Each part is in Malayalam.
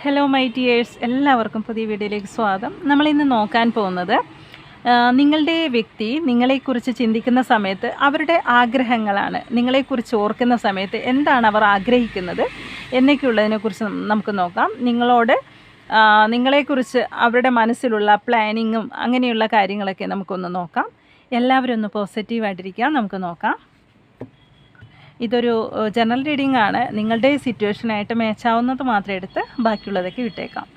ഹലോ മൈ ഡിയേഴ്സ്, എല്ലാവർക്കും പുതിയ വീഡിയോയിലേക്ക് സ്വാഗതം. നമ്മളിന്ന് നോക്കാൻ പോകുന്നത് നിങ്ങളുടെ വ്യക്തി നിങ്ങളെക്കുറിച്ച് ചിന്തിക്കുന്ന സമയത്ത് അവരുടെ ആഗ്രഹങ്ങളാണ്. നിങ്ങളെക്കുറിച്ച് ഓർക്കുന്ന സമയത്ത് എന്താണ് അവർ ആഗ്രഹിക്കുന്നത് എന്നൊക്കെയുള്ളതിനെക്കുറിച്ച് നമുക്ക് നോക്കാം. നിങ്ങളെക്കുറിച്ച് അവരുടെ മനസ്സിലുള്ള പ്ലാനിങ്ങും അങ്ങനെയുള്ള കാര്യങ്ങളൊക്കെ നമുക്കൊന്ന് നോക്കാം. എല്ലാവരും ഒന്ന് പോസിറ്റീവായിട്ടിരിക്കുക. നമുക്ക് നോക്കാം. ഇതൊരു ജനറൽ റീഡിംഗ് ആണ്. നിങ്ങളുടെ സിറ്റുവേഷനായിട്ട് മാച്ചാവുന്നത് മാത്രം എടുത്ത് ബാക്കിയുള്ളതൊക്കെ വിട്ടേക്കാം.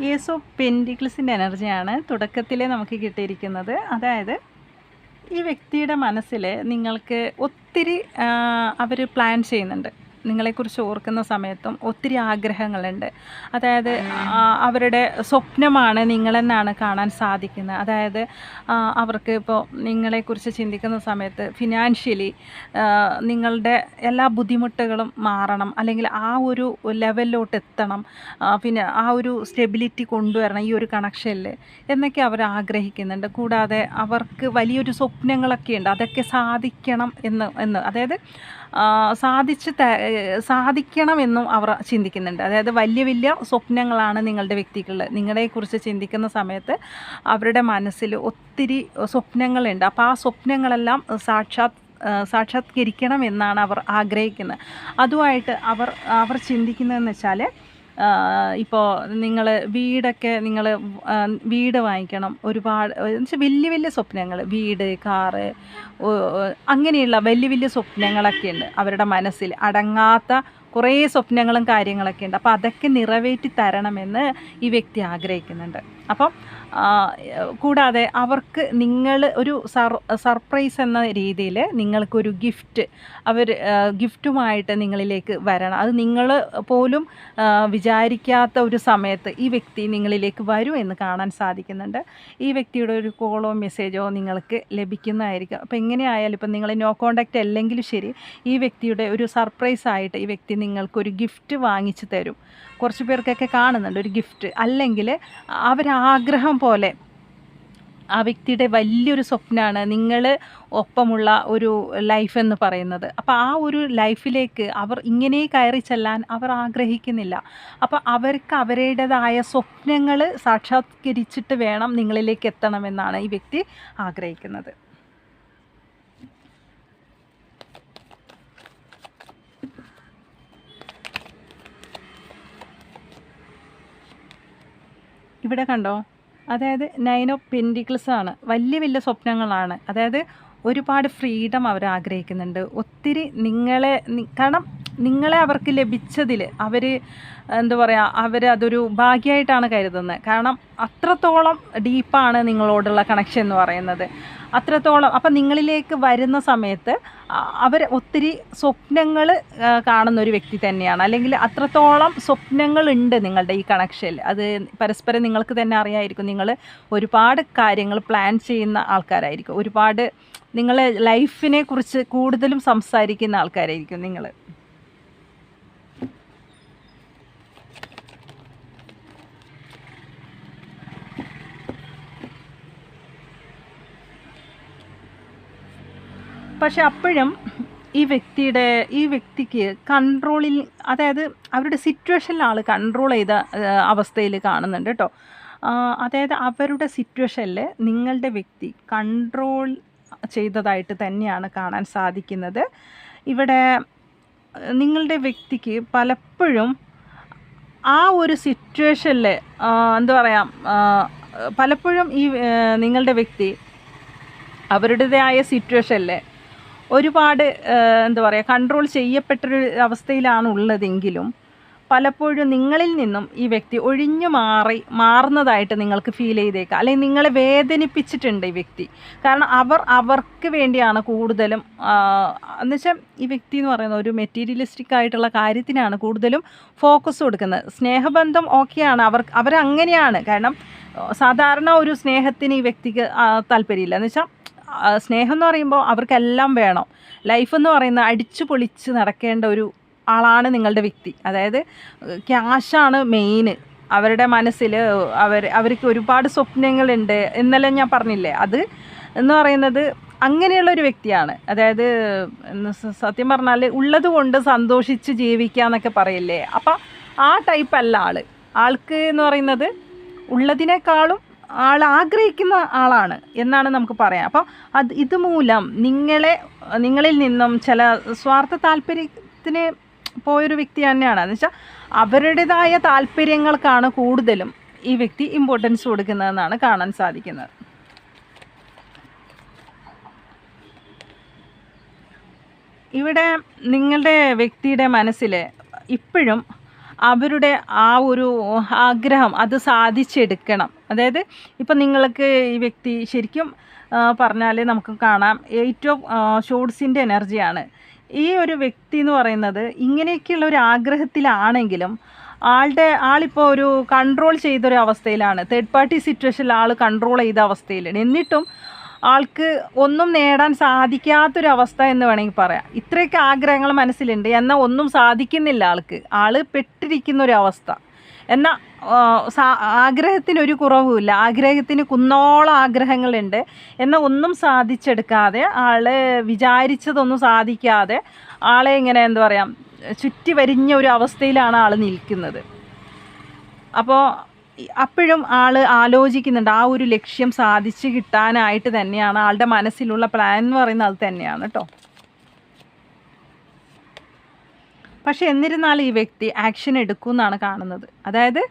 ഏസ് ഓഫ് പെൻറ്റിക്കിൾസിൻ്റെ എനർജിയാണ് തുടക്കത്തിൽ നമുക്ക് കിട്ടിയിരിക്കുന്നത്. അതായത് ഈ വ്യക്തിയുടെ മനസ്സിൽ നിങ്ങൾക്ക് ഒത്തിരി അവർ പ്ലാൻ ചെയ്യുന്നുണ്ട്. നിങ്ങളെക്കുറിച്ച് ഓർക്കുന്ന സമയത്തും ഒത്തിരി ആഗ്രഹങ്ങളുണ്ട്. അതായത് അവരുടെ സ്വപ്നമാണ് നിങ്ങളെന്നാണ് കാണാൻ സാധിക്കുന്നത്. അതായത് അവർക്ക് ഇപ്പോൾ നിങ്ങളെക്കുറിച്ച് ചിന്തിക്കുന്ന സമയത്ത് ഫിനാൻഷ്യലി നിങ്ങളുടെ എല്ലാ ബുദ്ധിമുട്ടുകളും മാറണം, അല്ലെങ്കിൽ ആ ഒരു ലെവലിലോട്ട് എത്തണം, പിന്നെ ആ ഒരു സ്റ്റെബിലിറ്റി കൊണ്ടുവരണം ഈ ഒരു കണക്ഷനിൽ എന്നൊക്കെ അവർ ആഗ്രഹിക്കുന്നുണ്ട്. കൂടാതെ അവർക്ക് വലിയൊരു സ്വപ്നങ്ങളൊക്കെ ഉണ്ട്, അതൊക്കെ സാധിക്കണം എന്ന് അതായത് സാധിക്കണമെന്നും അവർ ചിന്തിക്കുന്നുണ്ട്. അതായത് വലിയ വലിയ സ്വപ്നങ്ങളാണ് നിങ്ങളുടെ വ്യക്തികളിൽ. നിങ്ങളെക്കുറിച്ച് ചിന്തിക്കുന്ന സമയത്ത് അവരുടെ മനസ്സിൽ ഒത്തിരി സ്വപ്നങ്ങളുണ്ട്. അപ്പോൾ ആ സ്വപ്നങ്ങളെല്ലാം സാക്ഷാത്കരിക്കണം എന്നാണ് അവർ ആഗ്രഹിക്കുന്നത്. അതുമായിട്ട് അവർ ചിന്തിക്കുന്നതെന്ന് വെച്ചാൽ, ഇപ്പോൾ വീട് വാങ്ങിക്കണം, ഒരുപാട് എന്നുവെച്ചാൽ വലിയ വലിയ സ്വപ്നങ്ങൾ, വീട്, കാറ്, അങ്ങനെയുള്ള വലിയ വലിയ സ്വപ്നങ്ങളൊക്കെ ഉണ്ട് അവരുടെ മനസ്സിൽ. അടങ്ങാത്ത കുറേ സ്വപ്നങ്ങളും കാര്യങ്ങളൊക്കെ ഉണ്ട്. അപ്പോൾ അതൊക്കെ നിറവേറ്റി തരണമെന്ന് ഈ വ്യക്തി ആഗ്രഹിക്കുന്നുണ്ട്. അപ്പം കൂടാതെ അവർക്ക് നിങ്ങൾ ഒരു സർപ്രൈസ് എന്ന രീതിയിൽ നിങ്ങൾക്കൊരു ഗിഫ്റ്റുമായിട്ട് നിങ്ങളിലേക്ക് വരണം. അത് നിങ്ങൾ പോലും വിചാരിക്കാത്ത ഒരു സമയത്ത് ഈ വ്യക്തി നിങ്ങളിലേക്ക് വരും എന്ന് കാണാൻ സാധിക്കുന്നുണ്ട്. ഈ വ്യക്തിയുടെ ഒരു കോളോ മെസ്സേജോ നിങ്ങൾക്ക് ലഭിക്കുന്നതായിരിക്കും. അപ്പോൾ എങ്ങനെയായാലും ഇപ്പം നിങ്ങൾ നോ കോണ്ടാക്റ്റ് അല്ലെങ്കിലും ശരി, ഈ വ്യക്തിയുടെ ഒരു സർപ്രൈസായിട്ട് ഈ വ്യക്തി നിങ്ങൾക്കൊരു ഗിഫ്റ്റ് വാങ്ങിച്ചു തരും. കുറച്ച് പേർക്കൊക്കെ കാണുന്നുണ്ട് ഒരു ഗിഫ്റ്റ്, അല്ലെങ്കിൽ അവരാഗ്രഹം പോലെ ആ വ്യക്തിയുടെ വലിയൊരു സ്വപ്നമാണ് നിങ്ങൾ ഒപ്പമുള്ള ഒരു ലൈഫ് എന്ന് പറയുന്നത്. അപ്പോൾ ആ ഒരു ലൈഫിലേക്ക് അവർ ഇങ്ങനെ കയറി ചെല്ലാൻ അവർ ആഗ്രഹിക്കുന്നില്ല. അപ്പോൾ അവർക്ക് അവരുടേതായ സ്വപ്നങ്ങൾ സാക്ഷാത്കരിച്ചിട്ട് വേണം നിങ്ങളിലേക്ക് എത്തണമെന്നാണ് ഈ വ്യക്തി ആഗ്രഹിക്കുന്നത്. ഇവിടെ കണ്ടോ, അതായത് 9 ഓഫ് പെൻറ്റിക്കിൾസ് ആണ്. വലിയ വലിയ സ്വപ്നങ്ങളാണ്. അതായത് ഒരുപാട് ഫ്രീഡം അവർ ആഗ്രഹിക്കുന്നുണ്ട്. ഒത്തിരി കാരണം നിങ്ങളെ അവർക്ക് ലഭിച്ചതിൽ എന്താ പറയുക, അതൊരു ഭാഗ്യമായിട്ടാണ് കരുതുന്നത്. കാരണം അത്രത്തോളം ഡീപ്പാണ് നിങ്ങളോടുള്ള കണക്ഷൻ എന്ന് പറയുന്നത്. അത്രത്തോളം. അപ്പം നിങ്ങളിലേക്ക് വരുന്ന സമയത്ത് അവർ ഒത്തിരി സ്വപ്നങ്ങൾ കാണുന്ന ഒരു വ്യക്തി തന്നെയാണ്. അല്ലെങ്കിൽ അത്രത്തോളം സ്വപ്നങ്ങളുണ്ട് നിങ്ങളുടെ ഈ കണക്ഷനിൽ. അത് പരസ്പരം നിങ്ങൾക്ക് തന്നെ അറിയാമായിരിക്കും. നിങ്ങൾ ഒരുപാട് കാര്യങ്ങൾ പ്ലാൻ ചെയ്യുന്ന ആൾക്കാരായിരിക്കും. ഒരുപാട് നിങ്ങൾ ലൈഫിനെ കുറിച്ച് കൂടുതലും സംസാരിക്കുന്ന ആൾക്കാരായിരിക്കും നിങ്ങൾ. പക്ഷെ അപ്പോഴും ഈ വ്യക്തിക്ക് കൺട്രോളിൽ, അതായത് അവരുടെ സിറ്റുവേഷനിൽ ആൾ കൺട്രോൾ ചെയ്ത അവസ്ഥയിൽ കാണുന്നുണ്ട് കേട്ടോ. അതായത് അവരുടെ സിറ്റുവേഷനിൽ നിങ്ങളുടെ വ്യക്തി കൺട്രോൾ ചെയ്തതായിട്ട് തന്നെയാണ് കാണാൻ സാധിക്കുന്നത്. ഇവിടെ നിങ്ങളുടെ വ്യക്തിക്ക് പലപ്പോഴും ആ ഒരു സിറ്റുവേഷനിൽ എന്താ പറയുക, പലപ്പോഴും നിങ്ങളുടെ വ്യക്തി അവരുടേതായ സിറ്റുവേഷനിൽ ഒരുപാട് എന്താ പറയുക കൺട്രോൾ ചെയ്യപ്പെട്ടൊരു അവസ്ഥയിലാണ് ഉള്ളതെങ്കിലും പലപ്പോഴും നിങ്ങളിൽ നിന്നും ഈ വ്യക്തി ഒഴിഞ്ഞു മാറുന്നതായിട്ട് നിങ്ങൾക്ക് ഫീൽ ചെയ്തേക്കാം, അല്ലെങ്കിൽ നിങ്ങളെ വേദനിപ്പിച്ചിട്ടുണ്ട് ഈ വ്യക്തി. കാരണം അവർക്ക് വേണ്ടിയാണ് കൂടുതലും, എന്നുവെച്ചാൽ ഈ വ്യക്തി എന്ന് പറയുന്നത് ഒരു മെറ്റീരിയലിസ്റ്റിക് ആയിട്ടുള്ള കാര്യത്തിനാണ് കൂടുതലും ഫോക്കസ് കൊടുക്കുന്നത്. സ്നേഹബന്ധം ഓക്കെയാണ്, അവരങ്ങനെയാണ്. കാരണം സാധാരണ ഒരു സ്നേഹത്തിന് ഈ വ്യക്തിക്ക് താല്പര്യമില്ല. എന്ന് വെച്ചാൽ സ്നേഹം എന്ന് പറയുമ്പോൾ അവർക്കെല്ലാം വേണം. ലൈഫ് എന്ന് പറയുന്നത് അടിച്ചു പൊളിച്ച് നടക്കേണ്ട ഒരു ആളാണ് നിങ്ങളുടെ വ്യക്തി. അതായത് ക്യാഷാണ് മെയിൻ അവരുടെ മനസ്സിൽ. അവർക്ക് ഒരുപാട് സ്വപ്നങ്ങളുണ്ട് എന്നെല്ലാം ഞാൻ പറഞ്ഞില്ലേ, അത് എന്ന് പറയുന്നത് അങ്ങനെയുള്ളൊരു വ്യക്തിയാണ്. അതായത് സത്യം പറഞ്ഞാൽ ഉള്ളത് കൊണ്ട് സന്തോഷിച്ച് ജീവിക്കുക എന്നൊക്കെ പറയില്ലേ, അപ്പം ആ ടൈപ്പല്ല ആൾക്ക് എന്ന് പറയുന്നത് ഉള്ളതിനേക്കാളും ആൾ ആഗ്രഹിക്കുന്ന ആളാണ് എന്നാണ് നമുക്ക് പറയാം. അപ്പം ഇതുമൂലം നിങ്ങളിൽ നിന്നും ചില സ്വാർത്ഥ താല്പര്യത്തിന് പോയൊരു വ്യക്തി തന്നെയാണ്. എന്ന് വെച്ചാൽ അവരുടേതായ താല്പര്യങ്ങൾക്കാണ് കൂടുതലും ഈ വ്യക്തി ഇമ്പോർട്ടൻസ് കൊടുക്കുന്നതെന്നാണ് കാണാൻ സാധിക്കുന്നത്. ഇവിടെ നിങ്ങളുടെ വ്യക്തിയുടെ മനസ്സിൽ ഇപ്പോഴും അവരുടെ ആ ഒരു ആഗ്രഹം അത് സാധിച്ചെടുക്കണം. അതായത് ഇപ്പം നിങ്ങൾക്ക് ഈ വ്യക്തി ശരിക്കും പറഞ്ഞാൽ നമുക്ക് കാണാം 8 ഓഫ് ഷോർട്സിൻ്റെ എനർജിയാണ്. ഈ ഒരു വ്യക്തി എന്ന് പറയുന്നത് ഇങ്ങനെയൊക്കെയുള്ള ഒരു ആഗ്രഹത്തിലാണെങ്കിലും ആളിപ്പോൾ ഒരു കൺട്രോൾ ചെയ്തൊരു അവസ്ഥയിലാണ്. തേർഡ് പാർട്ടി സിറ്റുവേഷനിൽ ആൾ കൺട്രോൾ ചെയ്ത അവസ്ഥയിലാണ്. എന്നിട്ടും ആൾക്ക് ഒന്നും നേടാൻ സാധിക്കാത്തൊരവസ്ഥ എന്ന് വേണമെങ്കിൽ പറയാം. ഇത്രയൊക്കെ ആഗ്രഹങ്ങൾ മനസ്സിലുണ്ട്, എന്നാൽ ഒന്നും സാധിക്കുന്നില്ല. ആൾ പെട്ടിരിക്കുന്നൊരവസ്ഥ. എന്നാൽ ആഗ്രഹത്തിനൊരു കുറവുമില്ല, ആഗ്രഹത്തിന് കുന്നോളം ആഗ്രഹങ്ങളുണ്ട്, എന്നാൽ ഒന്നും സാധിച്ചെടുക്കാതെ വിചാരിച്ചതൊന്നും സാധിക്കാതെ ഇങ്ങനെ എന്താ പറയുക ചുറ്റി വരിഞ്ഞ ഒരു അവസ്ഥയിലാണ് നിൽക്കുന്നത്. അപ്പോൾ അപ്പോഴും ആലോചിക്കുന്നുണ്ട്, ആ ഒരു ലക്ഷ്യം സാധിച്ചു കിട്ടാനായിട്ട് തന്നെയാണ് ആളുടെ മനസ്സിലുള്ള പ്ലാൻ എന്ന് പറയുന്നത് അത് തന്നെയാണ് കേട്ടോ. പക്ഷെ എന്നിരുന്നാലും ഈ വ്യക്തി ആക്ഷൻ എടുക്കും എന്നാണ് കാണുന്നത്. അതായത്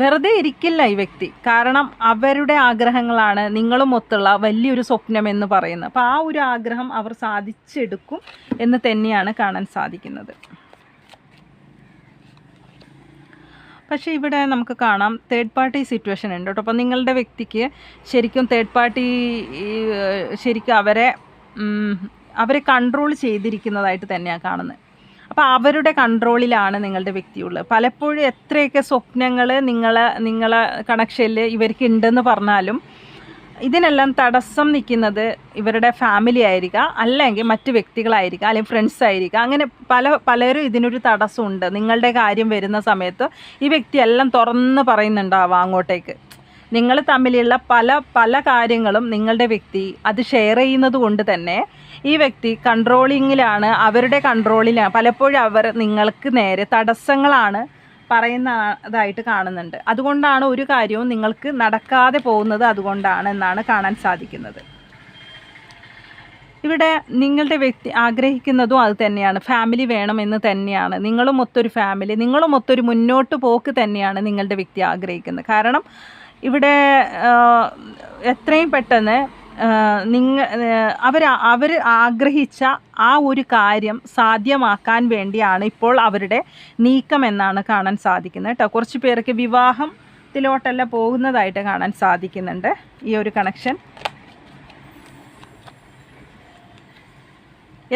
വെറുതെ ഇരിക്കില്ല ഈ വ്യക്തി. കാരണം അവരുടെ ആഗ്രഹങ്ങളാണ് നിങ്ങളുമൊത്തുള്ള വലിയൊരു സ്വപ്നം എന്ന് പറയുന്നത്. അപ്പോൾ ആ ഒരു ആഗ്രഹം അവർ സാധിച്ചെടുക്കും എന്ന് തന്നെയാണ് കാണാൻ സാധിക്കുന്നത്. പക്ഷേ ഇവിടെ നമുക്ക് കാണാം തേർഡ് പാർട്ടി സിറ്റുവേഷൻ ഉണ്ട് കേട്ടോ. അപ്പോൾ നിങ്ങളുടെ വ്യക്തിക്ക് ശരിക്കും തേർഡ് പാർട്ടി ശരിക്കും അവരെ കൺട്രോൾ ചെയ്തിരിക്കുന്നതായിട്ട് തന്നെയാണ് കാണുന്നത്. അപ്പോൾ അവരുടെ കൺട്രോളിലാണ് നിങ്ങളുടെ വ്യക്തിയുള്ളത്. പലപ്പോഴും എത്രയൊക്കെ സ്വപ്നങ്ങൾ നിങ്ങളെ കണക്ഷനിൽ ഇവർക്ക് ഉണ്ടെന്ന് പറഞ്ഞാലും ഇതിനെല്ലാം തടസ്സം നിൽക്കുന്നത് ഇവരുടെ ഫാമിലി ആയിരിക്കാം, അല്ലെങ്കിൽ മറ്റ് വ്യക്തികളായിരിക്കാം, അല്ലെങ്കിൽ ഫ്രണ്ട്സ് ആയിരിക്കാം. അങ്ങനെ പലരും ഇതിനൊരു തടസ്സമുണ്ട്. നിങ്ങളുടെ കാര്യം വരുന്ന സമയത്ത് ഈ വ്യക്തി എല്ലാം തുറന്ന് പറയുന്നുണ്ടാവാം അങ്ങോട്ടേക്ക്. നിങ്ങൾ തമ്മിലുള്ള പല കാര്യങ്ങളും നിങ്ങളുടെ വ്യക്തി അത് ഷെയർ ചെയ്യുന്നത് കൊണ്ട് തന്നെ ഈ വ്യക്തി കൺട്രോളിങ്ങിലാണ്, അവരുടെ കൺട്രോളിലാണ്. പലപ്പോഴും അവർ നിങ്ങൾക്ക് നേരെ തടസ്സങ്ങളാണ് പറയുന്നതായിട്ട് കാണുന്നുണ്ട്. അതുകൊണ്ടാണ് ഒരു കാര്യവും നിങ്ങൾക്ക് നടക്കാതെ പോകുന്നത്, അതുകൊണ്ടാണ് എന്നാണ് കാണാൻ സാധിക്കുന്നത്. ഇവിടെ നിങ്ങളുടെ വ്യക്തി ആഗ്രഹിക്കുന്നതും അത് തന്നെയാണ്, ഫാമിലി വേണമെന്ന് തന്നെയാണ്. നിങ്ങളും ഒത്തൊരു ഫാമിലി, നിങ്ങളും ഒത്തൊരു മുന്നോട്ട് പോക്ക് തന്നെയാണ് നിങ്ങളുടെ വ്യക്തി ആഗ്രഹിക്കുന്നത്. കാരണം ഇവിടെ എത്രയും പെട്ടെന്ന് അവർ ആഗ്രഹിച്ച ആ ഒരു കാര്യം സാധ്യമാക്കാൻ വേണ്ടിയാണ് ഇപ്പോൾ അവരുടെ നീക്കം എന്നാണ് കാണാൻ സാധിക്കുന്നത് കേട്ടോ. കുറച്ച് പേർക്ക് വിവാഹത്തിലോട്ടെല്ലാം പോകുന്നതായിട്ട് കാണാൻ സാധിക്കുന്നുണ്ട് ഈ ഒരു കണക്ഷൻ.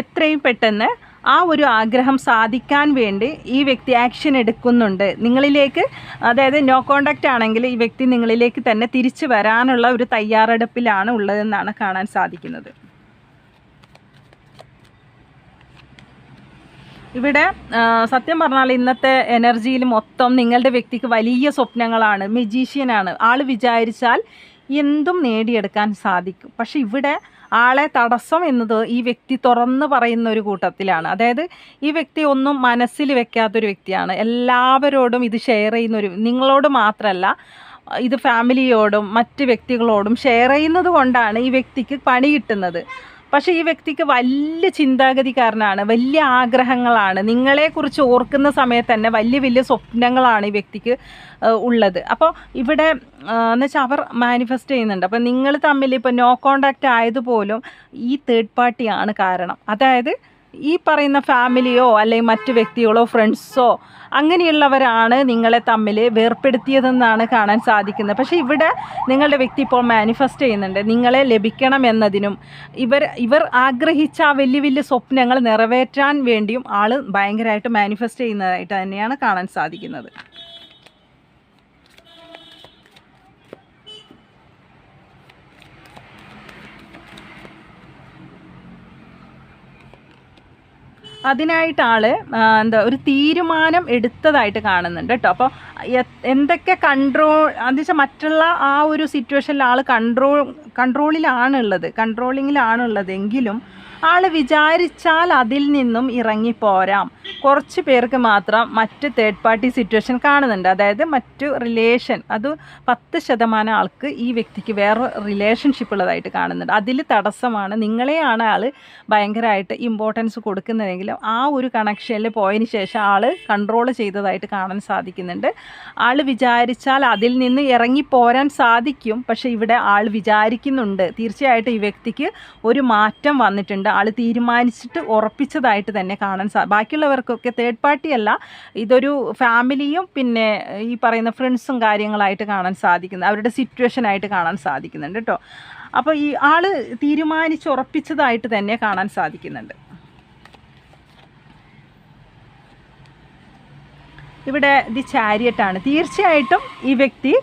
എത്രയും പെട്ടെന്ന് ആ ഒരു ആഗ്രഹം സാധിക്കാൻ വേണ്ടി ഈ വ്യക്തി ആക്ഷൻ എടുക്കുന്നുണ്ട് നിങ്ങളിലേക്ക്. അതായത് നോ കോണ്ടാക്റ്റ് ആണെങ്കിൽ ഈ വ്യക്തി നിങ്ങളിലേക്ക് തന്നെ തിരിച്ചു വരാനുള്ള ഒരു തയ്യാറെടുപ്പിലാണ് ഉള്ളതെന്നാണ് കാണാൻ സാധിക്കുന്നത്. ഇവിടെ സത്യം പറഞ്ഞാൽ ഇന്നത്തെ എനർജിയിൽ മൊത്തം നിങ്ങളുടെ വ്യക്തിക്ക് വലിയ സ്വപ്നങ്ങളാണ്. മെജീഷ്യനാണ്. വിചാരിച്ചാൽ എന്തും നേടിയെടുക്കാൻ സാധിക്കും. പക്ഷെ ഇവിടെ തടസ്സം എന്നത് ഈ വ്യക്തി തുറന്ന് പറയുന്ന ഒരു കൂട്ടത്തിലാണ്. അതായത് ഈ വ്യക്തി ഒന്നും മനസ്സിൽ വെക്കാത്തൊരു വ്യക്തിയാണ്. എല്ലാവരോടും ഇത് ഷെയർ നിങ്ങളോട് മാത്രമല്ല, ഇത് ഫാമിലിയോടും മറ്റ് വ്യക്തികളോടും ഷെയർ ചെയ്യുന്നത് കൊണ്ടാണ് ഈ വ്യക്തിക്ക് പണി കിട്ടുന്നത്. പക്ഷേ ഈ വ്യക്തിക്ക് വലിയ ചിന്താഗതിക്കാരനാണ്, വലിയ ആഗ്രഹങ്ങളാണ്. നിങ്ങളെക്കുറിച്ച് ഓർക്കുന്ന സമയത്ത് തന്നെ വലിയ സ്വപ്നങ്ങളാണ് ഈ വ്യക്തിക്ക് ഉള്ളത്. അപ്പോൾ ഇവിടെ എന്ന് വെച്ചാൽ അവർ മാനിഫെസ്റ്റ് ചെയ്യുന്നുണ്ട്. അപ്പോൾ നിങ്ങൾ തമ്മിൽ ഇപ്പോൾ നോ കോണ്ടാക്റ്റ് ആയതുപോലും ഈ തേർഡ് പാർട്ടിയാണ് കാരണം. അതായത് ഈ പറയുന്ന ഫാമിലിയോ അല്ലെങ്കിൽ മറ്റു വ്യക്തികളോ ഫ്രണ്ട്സോ അങ്ങനെയുള്ളവരാണ് നിങ്ങളെ തമ്മിൽ വേർപ്പെടുത്തിയതെന്നാണ് കാണാൻ സാധിക്കുന്നത്. പക്ഷേ ഇവിടെ നിങ്ങളുടെ വ്യക്തി ഇപ്പോൾ മാനിഫെസ്റ്റ് ചെയ്യുന്നുണ്ട് നിങ്ങളെ ലഭിക്കണം എന്നതിനും ഇവർ ആഗ്രഹിച്ച ആ വലിയ വലിയ സ്വപ്നങ്ങൾ നിറവേറ്റാൻ വേണ്ടിയും ആൾ ഭയങ്കരമായിട്ട് മാനിഫെസ്റ്റ് ചെയ്യുന്നതായിട്ട് തന്നെയാണ് കാണാൻ സാധിക്കുന്നത്. അതിനായിട്ട് ഒരു തീരുമാനം എടുത്തതായിട്ട് കാണുന്നുണ്ട് കേട്ടോ. അപ്പോൾ എന്തൊക്കെ എന്ന് വെച്ചാൽ മറ്റുള്ള ആ ഒരു സിറ്റുവേഷനിൽ ആൾ കൺട്രോളിങ്ങിലാണുള്ളത് എങ്കിലും ആൾ വിചാരിച്ചാൽ അതിൽ നിന്നും ഇറങ്ങിപ്പോരാം. കുറച്ച് പേർക്ക് മാത്രം മറ്റ് തേർഡ് പാർട്ടി സിറ്റുവേഷൻ കാണുന്നുണ്ട്. അതായത് മറ്റു റിലേഷൻ, അത് 10% ആൾക്ക് ഈ വ്യക്തിക്ക് വേറെ റിലേഷൻഷിപ്പ് ഉള്ളതായിട്ട് കാണുന്നുണ്ട്. അതിൽ തടസ്സമാണ്, നിങ്ങളെയാണ് ആൾ ഭയങ്കരമായിട്ട് ഇമ്പോർട്ടൻസ് കൊടുക്കുന്നതെങ്കിലും ആ ഒരു കണക്ഷനിൽ പോയതിന് ശേഷം ആൾ കൺട്രോൾ ചെയ്തതായിട്ട് കാണാൻ സാധിക്കുന്നുണ്ട്. ആൾ വിചാരിച്ചാൽ അതിൽ നിന്ന് ഇറങ്ങിപ്പോരാൻ സാധിക്കും. പക്ഷേ ഇവിടെ ആൾ വിചാരിക്കുന്നുണ്ട്, തീർച്ചയായിട്ടും ഈ വ്യക്തിക്ക് ഒരു മാറ്റം വന്നിട്ടുണ്ട്. ആൾ തീരുമാനിച്ചിട്ട് ഉറപ്പിച്ചതായിട്ട് തന്നെ കാണാൻ ബാക്കിയുള്ളവർക്കൊക്കെ തേർഡ് പാർട്ടി അല്ല, ഇതൊരു ഫാമിലിയും പിന്നെ ഈ പറയുന്ന ഫ്രണ്ട്സും കാര്യങ്ങളായിട്ട് കാണാൻ സാധിക്കുന്നത്, അവരുടെ സിറ്റുവേഷനായിട്ട് കാണാൻ സാധിക്കുന്നുണ്ട് കേട്ടോ. അപ്പോൾ ഈ ആൾ തീരുമാനിച്ചുറപ്പിച്ചതായിട്ട് തന്നെ കാണാൻ സാധിക്കുന്നുണ്ട്. ഇവിടെ ദി ചാരിയറ്റാണ്. തീർച്ചയായിട്ടും ഈ വ്യക്തി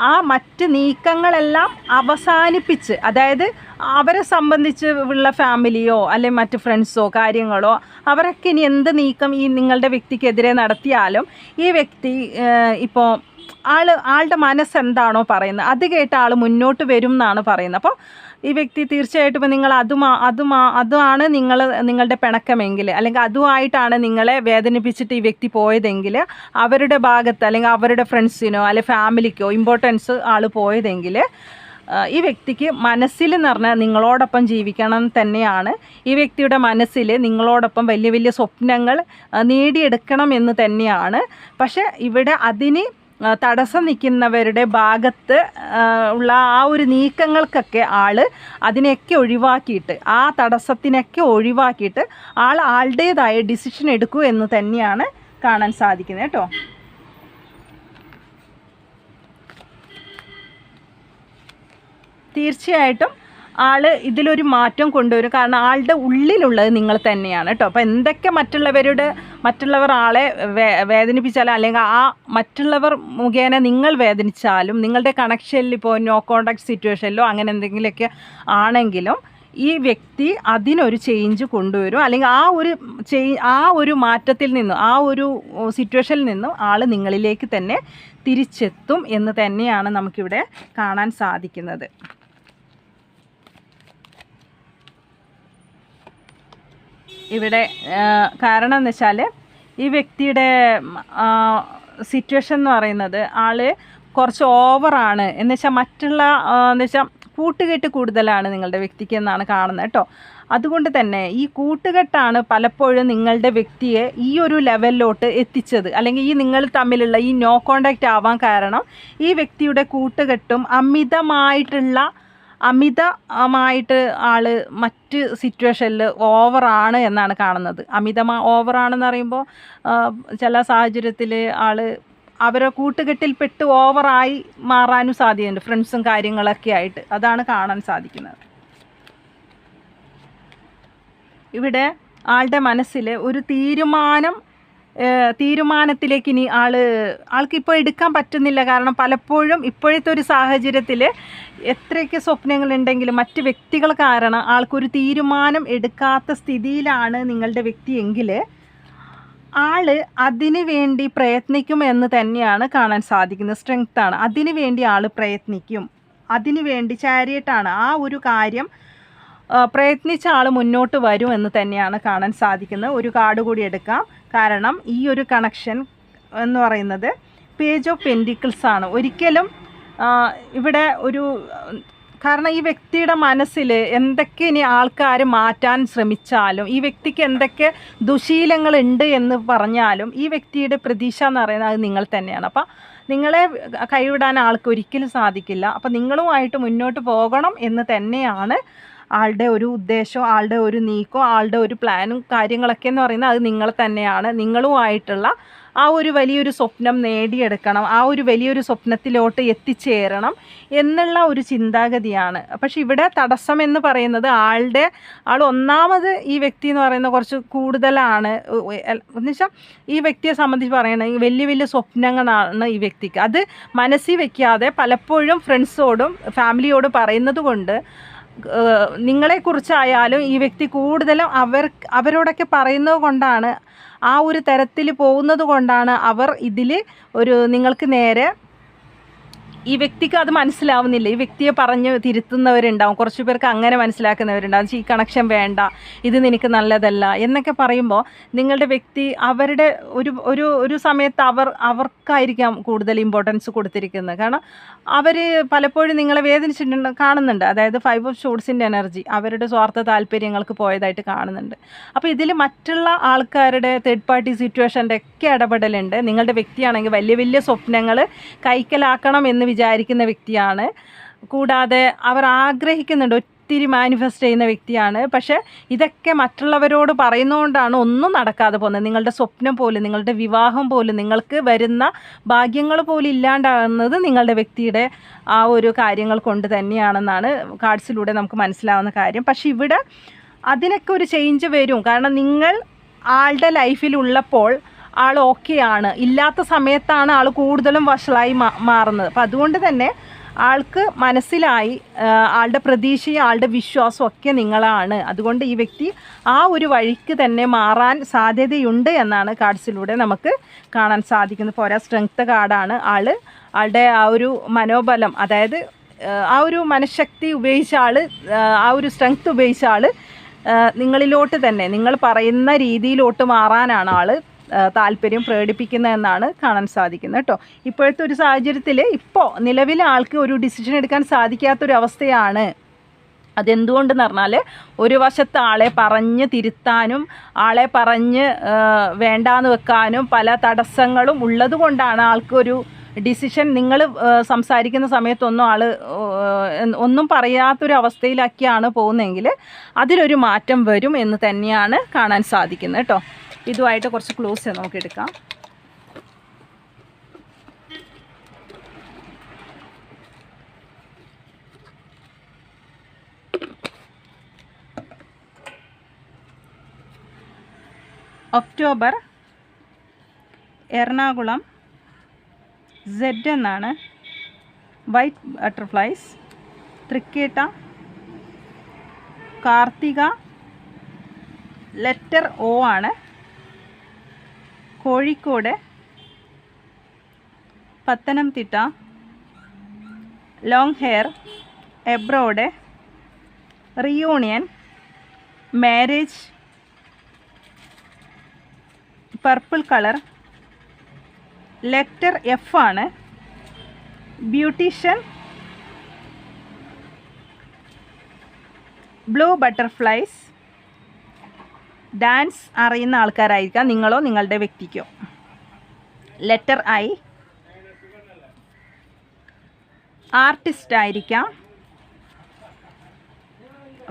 ആ മറ്റ് നീക്കങ്ങളെല്ലാം അവസാനിപ്പിച്ച്, അതായത് അവരെ സംബന്ധിച്ച് ഉള്ള ഫാമിലിയോ അല്ലെങ്കിൽ മറ്റ് ഫ്രണ്ട്സോ കാര്യങ്ങളോ അവരൊക്കെ ഇനി എന്ത് നീക്കം ഈ നിങ്ങളുടെ വ്യക്തിക്കെതിരെ നടത്തിയാലും ഈ വ്യക്തി ഇപ്പോൾ ആളുടെ മനസ്സെന്താണോ പറയുന്നത് അത് കേട്ട് ആൾ മുന്നോട്ട് വരും എന്നാണ് പറയുന്നത്. അപ്പോൾ ഈ വ്യക്തി തീർച്ചയായിട്ടും ഇപ്പോൾ നിങ്ങൾ അതാണ് നിങ്ങളുടെ പിണക്കമെങ്കിൽ അല്ലെങ്കിൽ അതുമായിട്ടാണ് നിങ്ങളെ വേദനിപ്പിച്ചിട്ട് ഈ വ്യക്തി പോയതെങ്കിൽ അവരുടെ ഭാഗത്ത് അല്ലെങ്കിൽ അവരുടെ ഫ്രണ്ട്സിനോ അല്ലെങ്കിൽ ഫാമിലിക്കോ ഇമ്പോർട്ടൻസ് ആൾ പോയതെങ്കിൽ ഈ വ്യക്തിക്ക് മനസ്സിൽ എന്ന് പറഞ്ഞാൽ നിങ്ങളോടൊപ്പം ജീവിക്കണം തന്നെയാണ്. ഈ വ്യക്തിയുടെ മനസ്സിൽ നിങ്ങളോടൊപ്പം വലിയ വലിയ സ്വപ്നങ്ങൾ നേടിയെടുക്കണം എന്ന് തന്നെയാണ്. പക്ഷേ ഇവിടെ അതിന് തടസ്സം നിൽക്കുന്നവരുടെ ഭാഗത്ത് ഉള്ള ആ ഒരു നീക്കങ്ങൾക്കൊക്കെ അതിനെയൊക്കെ ഒഴിവാക്കിയിട്ട്, ആ തടസ്സത്തിനൊക്കെ ഒഴിവാക്കിയിട്ട് ആളുടേതായ ഡിസിഷൻ എടുക്കൂ എന്ന് തന്നെയാണ് കാണാൻ സാധിക്കുന്നത് കേട്ടോ. തീർച്ചയായിട്ടും ഇതിലൊരു മാറ്റം കൊണ്ടുവരും. കാരണം ആളുടെ ഉള്ളിലുള്ളത് നിങ്ങൾ തന്നെയാണ് കേട്ടോ. അപ്പോൾ എന്തൊക്കെ മറ്റുള്ളവർ ആളെ വേദനിപ്പിച്ചാലും അല്ലെങ്കിൽ ആ മറ്റുള്ളവർ മുഖേന നിങ്ങൾ വേദനിച്ചാലും നിങ്ങളുടെ കണക്ഷനിൽ ഇപ്പോൾ നോ കോണ്ടാക്ട് സിറ്റുവേഷനിലോ അങ്ങനെ എന്തെങ്കിലുമൊക്കെ ആണെങ്കിലും ഈ വ്യക്തി അതിനൊരു ചേഞ്ച് കൊണ്ടുവരും. അല്ലെങ്കിൽ ആ ഒരു മാറ്റത്തിൽ നിന്നും ആ ഒരു സിറ്റുവേഷനിൽ നിന്നും നിങ്ങളിലേക്ക് തന്നെ തിരിച്ചെത്തും എന്ന് തന്നെയാണ് നമുക്കിവിടെ കാണാൻ സാധിക്കുന്നത്. ഇവിടെ കാരണം എന്ന് വെച്ചാൽ ഈ വ്യക്തിയുടെ സിറ്റുവേഷൻ എന്ന് പറയുന്നത് കുറച്ച് ഓവറാണ് എന്ന് വെച്ചാൽ എന്ന് വെച്ചാൽ കൂട്ടുകെട്ട് കൂടുതലാണ് നിങ്ങളുടെ വ്യക്തിക്ക് എന്നാണ് കാണുന്നത് കേട്ടോ. അതുകൊണ്ട് തന്നെ ഈ കൂട്ടുകെട്ടാണ് പലപ്പോഴും നിങ്ങളുടെ വ്യക്തിയെ ഈ ഒരു ലെവലിലോട്ട് എത്തിച്ചത്. അല്ലെങ്കിൽ ഈ നിങ്ങൾ തമ്മിലുള്ള ഈ നോ കോണ്ടാക്റ്റ് ആവാൻ കാരണം ഈ വ്യക്തിയുടെ കൂട്ടുകെട്ടും അമിതമായിട്ട് മറ്റ് സിറ്റുവേഷനിൽ ഓവറാണ് എന്നാണ് കാണുന്നത്. ഓവറാണെന്ന് പറയുമ്പോൾ ചില സാഹചര്യത്തിൽ അവരെ കൂട്ടുകെട്ടിൽപ്പെട്ട് ഓവറായി മാറാനും സാധ്യതയുണ്ട്, ഫ്രണ്ട്സും കാര്യങ്ങളൊക്കെ ആയിട്ട്. അതാണ് കാണാൻ സാധിക്കുന്നത്. ഇവിടെ മനസ്സിൽ ഒരു തീരുമാനത്തിലേക്ക് ഇനി ആൾക്കിപ്പോൾ എടുക്കാൻ പറ്റുന്നില്ല. കാരണം പലപ്പോഴും ഇപ്പോഴത്തെ ഒരു സാഹചര്യത്തിൽ എത്രയൊക്കെ സ്വപ്നങ്ങളുണ്ടെങ്കിലും മറ്റ് വ്യക്തികൾ കാരണം ആൾക്കൊരു തീരുമാനം എടുക്കാത്ത സ്ഥിതിയിലാണ് നിങ്ങളുടെ വ്യക്തിയെങ്കിൽ അതിനു വേണ്ടി പ്രയത്നിക്കും എന്ന് തന്നെയാണ് കാണാൻ സാധിക്കുന്നത്. സ്ട്രെങ്ത്താണ്, അതിനു വേണ്ടി പ്രയത്നിക്കും, അതിനു വേണ്ടി ചാരിയറ്റാണ്. ആ ഒരു കാര്യം പ്രയത്നിച്ച മുന്നോട്ട് വരും എന്ന് തന്നെയാണ് കാണാൻ സാധിക്കുന്നത്. ഒരു കാർഡ് കൂടി എടുക്കാം. കാരണം ഈ ഒരു കണക്ഷൻ എന്ന് പറയുന്നത് പേജ് ഓഫ് പെൻറ്റിക്കിൾസ് ആണ്. ഒരിക്കലും ഇവിടെ കാരണം ഈ വ്യക്തിയുടെ മനസ്സിൽ എന്തൊക്കെ ഇനി ആൾക്കാർ മാറ്റാൻ ശ്രമിച്ചാലും ഈ വ്യക്തിക്ക് എന്തൊക്കെ ദുശീലങ്ങളുണ്ട് എന്ന് പറഞ്ഞാലും ഈ വ്യക്തിയുടെ പ്രതീക്ഷ എന്ന് പറയുന്നത് അത് നിങ്ങൾ തന്നെയാണ്. അപ്പം നിങ്ങളെ കൈവിടാൻ ഒരിക്കലും സാധിക്കില്ല. അപ്പം നിങ്ങളുമായിട്ട് മുന്നോട്ട് പോകണം എന്ന് തന്നെയാണ് ആളുടെ ഒരു ഉദ്ദേശം, ആളുടെ ഒരു നീക്കം, ആളുടെ ഒരു പ്ലാനും കാര്യങ്ങളൊക്കെ എന്ന് പറയുന്നത് അത് നിങ്ങൾ തന്നെയാണ്. നിങ്ങളുമായിട്ടുള്ള ആ ഒരു വലിയൊരു സ്വപ്നം നേടിയെടുക്കണം, ആ ഒരു വലിയൊരു സ്വപ്നത്തിലോട്ട് എത്തിച്ചേരണം എന്നുള്ള ഒരു ചിന്താഗതിയാണ്. പക്ഷെ ഇവിടെ തടസ്സം എന്ന് പറയുന്നത് ആൾ ഒന്നാമത് ഈ വ്യക്തി എന്ന് പറയുന്നത് കുറച്ച് കൂടുതലാണ്. എന്നുവെച്ചാൽ ഈ വ്യക്തിയെ സംബന്ധിച്ച് പറയുകയാണെങ്കിൽ വലിയ വലിയ സ്വപ്നങ്ങളാണ് ഈ വ്യക്തിക്ക്. അത് മനസ്സിൽ വെക്കാതെ പലപ്പോഴും ഫ്രണ്ട്സോടും ഫാമിലിയോടും പറയുന്നത് കൊണ്ട് നിങ്ങളെക്കുറിച്ചായാലും ഈ വ്യക്തി കൂടുതലും അവരോടൊക്കെ പറയുന്നത് കൊണ്ടാണ്, ആ ഒരു തരത്തിൽ പോകുന്നത് കൊണ്ടാണ് അവർ ഇതിൽ നിങ്ങൾക്ക് നേരെ ഈ വ്യക്തിക്ക് അത് മനസ്സിലാവുന്നില്ല. ഈ വ്യക്തിയെ പറഞ്ഞ് തിരുത്തുന്നവരുണ്ടാവും, കുറച്ച് പേർക്ക് അങ്ങനെ മനസ്സിലാക്കുന്നവരുണ്ടാവും. ഈ കണക്ഷൻ വേണ്ട, ഇത് നിനക്ക് നല്ലതല്ല എന്നൊക്കെ പറയുമ്പോൾ നിങ്ങളുടെ വ്യക്തി അവരുടെ ഒരു സമയത്ത് അവർക്കായിരിക്കാം കൂടുതൽ ഇമ്പോർട്ടൻസ് കൊടുത്തിരിക്കുന്നത്. കാരണം അവർ പലപ്പോഴും നിങ്ങളെ വേദനിച്ചിട്ടുണ്ട് കാണുന്നുണ്ട്. അതായത് 5 ഓഫ് ഷോർട്സിൻ്റെ എനർജി അവരുടെ സ്വാർത്ഥ താല്പര്യങ്ങൾക്ക് പോയതായിട്ട് കാണുന്നുണ്ട്. അപ്പോൾ ഇതിൽ മറ്റുള്ള ആൾക്കാരുടെ തേർഡ് പാർട്ടി സിറ്റുവേഷൻ്റെ ഒക്കെ ഇടപെടലുണ്ട്. നിങ്ങളുടെ വ്യക്തിയാണെങ്കിൽ വലിയ വലിയ സ്വപ്നങ്ങൾ കൈക്കലാക്കണം എന്ന് വിചാരിക്കുന്ന വ്യക്തിയാണ്. കൂടാതെ അവർ ആഗ്രഹിക്കുന്നുണ്ട്, ഒത്തിരി മാനിഫെസ്റ്റ് ചെയ്യുന്ന വ്യക്തിയാണ്. പക്ഷേ ഇതൊക്കെ മറ്റുള്ളവരോട് പറയുന്നതുകൊണ്ടാണ് ഒന്നും നടക്കാതെ പോകുന്നത്. നിങ്ങളുടെ സ്വപ്നം പോലും, നിങ്ങളുടെ വിവാഹം പോലും, നിങ്ങൾക്ക് വരുന്ന ഭാഗ്യങ്ങൾ പോലും ഇല്ലാണ്ടാകുന്നത് നിങ്ങളുടെ വ്യക്തിയുടെ ആ ഒരു കാര്യങ്ങൾ കൊണ്ട് തന്നെയാണെന്നാണ് കാർഡ്സിലൂടെ നമുക്ക് മനസ്സിലാവുന്ന കാര്യം. പക്ഷെ ഇവിടെ അതിനൊക്കെ ഒരു ചേഞ്ച് വരും. കാരണം നിങ്ങൾ ആളുടെ ലൈഫിലുള്ളപ്പോൾ ആൾ ഓക്കെയാണ്, ഇല്ലാത്ത സമയത്താണ് ആൾ കൂടുതലും വഷളായി മാറുന്നത്. അപ്പം അതുകൊണ്ട് തന്നെ ആൾക്ക് മനസ്സിലായി ആളുടെ പ്രതീക്ഷയും ആളുടെ വിശ്വാസവും ഒക്കെ നിങ്ങളാണ്. അതുകൊണ്ട് ഈ വ്യക്തി ആ ഒരു വഴിക്ക് തന്നെ മാറാൻ സാധ്യതയുണ്ട് എന്നാണ് കാർഡ്സിലൂടെ നമുക്ക് കാണാൻ സാധിക്കുന്നത്. പോരാ സ്ട്രെങ്ത് കാർഡാണ്. ആളുടെ ആ ഒരു മനോബലം, അതായത് ആ ഒരു മനഃശക്തി ഉപയോഗിച്ച ആ ഒരു സ്ട്രെങ്ത് ഉപയോഗിച്ച നിങ്ങളിലോട്ട് തന്നെ, നിങ്ങൾ പറയുന്ന രീതിയിലോട്ട് മാറാനാണ് താല്പര്യം പ്രകടിപ്പിക്കുന്നതെന്നാണ് കാണാൻ സാധിക്കുന്നത് കേട്ടോ. ഇപ്പോഴത്തെ ഒരു സാഹചര്യത്തിൽ നിലവിലെ ആൾക്ക് ഒരു ഡിസിഷൻ എടുക്കാൻ സാധിക്കാത്തൊരവസ്ഥയാണ്. അതെന്തുകൊണ്ടെന്ന് പറഞ്ഞാൽ ഒരു വശത്ത് ആളെ പറഞ്ഞ് തിരുത്താനും ആളെ പറഞ്ഞ് വേണ്ടാന്ന് വെക്കാനും പല തടസ്സങ്ങളും ഉള്ളത് കൊണ്ടാണ് ആൾക്കൊരു ഡിസിഷൻ നിങ്ങൾ സംസാരിക്കുന്ന സമയത്തൊന്നും ഒന്നും പറയാത്തൊരവസ്ഥയിലൊക്കെയാണ് പോകുന്നതെങ്കിൽ അതിലൊരു മാറ്റം വരും എന്ന് തന്നെയാണ് കാണാൻ സാധിക്കുന്നത് കേട്ടോ. ഇതുമായിട്ട് കുറച്ച് ക്ലോസ് നമുക്ക് എടുക്കാം. ഒക്ടോബർ എറണാകുളം Z എന്നാണ്. White butterflies. Thrikketta, Karthika, letter O ആണ്. Kozhikode, Pathanamthitta, long hair, abroad, reunion, marriage, purple colour, letter F ആണ്. Beautician, blue butterflies. ഡാൻസ് അറിയുന്ന ആൾക്കാരായിരിക്കാം നിങ്ങളോ നിങ്ങളുടെ വ്യക്തിക്കോ. Letter I. ആർട്ടിസ്റ്റ് ആയിരിക്കാം.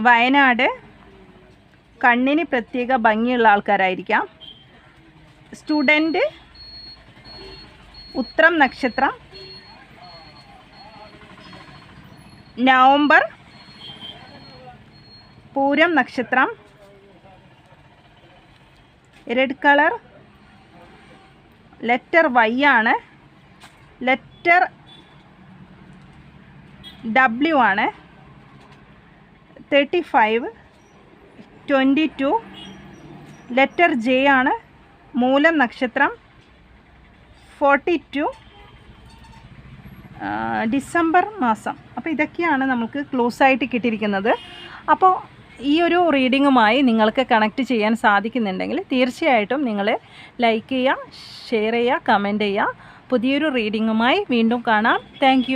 വയനാട്. കണ്ണിന് പ്രത്യേക ഭംഗിയുള്ള ആൾക്കാരായിരിക്കാം. സ്റ്റുഡൻറ്റ്. ഉത്രം നക്ഷത്രം. നവംബർ. പൂരം നക്ഷത്രം. Red colour. ലെറ്റർ Y ആണ്. ലെറ്റർ W ആണ്. 35, 22. ലെറ്റർ J ആണ്. മൂലം നക്ഷത്രം. 42 ഡിസംബർ മാസം. അപ്പോൾ ഇതൊക്കെയാണ് നമുക്ക് ക്ലോസ് ആയിട്ട് കിട്ടിയിരിക്കുന്നത്. അപ്പോൾ ഈ ഒരു റീഡിങ്ങുമായി നിങ്ങൾക്ക് കണക്റ്റ് ചെയ്യാൻ സാധിക്കുന്നുണ്ടെങ്കിൽ തീർച്ചയായിട്ടും നിങ്ങൾ ലൈക്ക് ചെയ്യുക, ഷെയർ ചെയ്യുക, കമൻറ്റ് ചെയ്യുക. പുതിയൊരു റീഡിങ്ങുമായി വീണ്ടും കാണാം. താങ്ക്